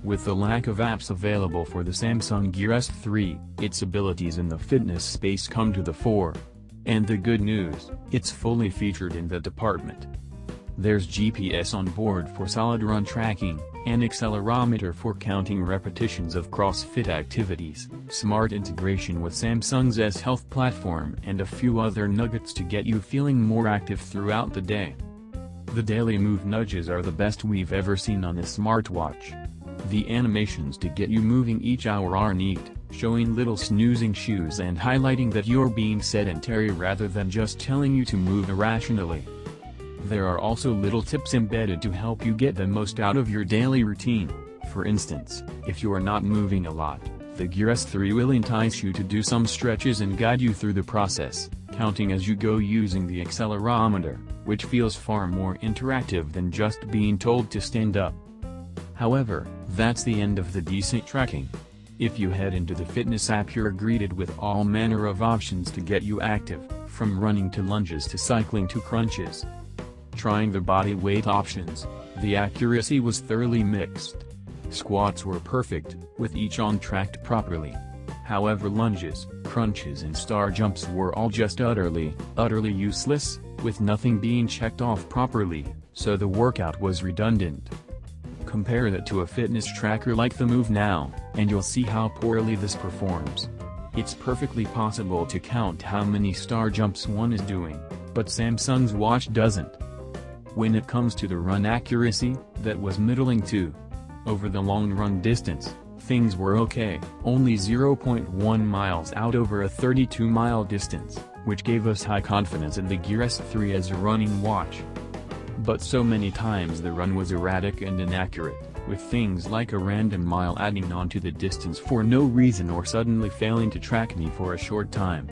With the lack of apps available for the Samsung Gear S3, its abilities in the fitness space come to the fore. And the good news, it's fully featured in the department. There's GPS on board for solid run tracking, an accelerometer for counting repetitions of CrossFit activities, smart integration with Samsung's S Health platform, and a few other nuggets to get you feeling more active throughout the day. The daily move nudges are the best we've ever seen on a smartwatch. The animations to get you moving each hour are neat, showing little snoozing shoes and highlighting that you're being sedentary rather than just telling you to move irrationally. There are also little tips embedded to help you get the most out of your daily routine. For instance, if you are not moving a lot, the Gear S3 will entice you to do some stretches and guide you through the process, counting as you go using the accelerometer, which feels far more interactive than just being told to stand up. However, that's the end of the decent tracking. If you head into the fitness app, you're greeted with all manner of options to get you active, from running to lunges to cycling to crunches. Trying the body weight options, the accuracy was thoroughly mixed. Squats were perfect, with each on tracked properly. However, lunges, crunches and star jumps were all just utterly useless, with nothing being checked off properly, so the workout was redundant. Compare that to a fitness tracker like the Move Now, and you'll see how poorly this performs. It's perfectly possible to count how many star jumps one is doing, but Samsung's watch doesn't. When it comes to the run accuracy, that was middling too. Over the long run distance, things were okay, only 0.1 miles out over a 32-mile distance, which gave us high confidence in the Gear S3 as a running watch. But so many times the run was erratic and inaccurate, with things like a random mile adding on to the distance for no reason or suddenly failing to track me for a short time.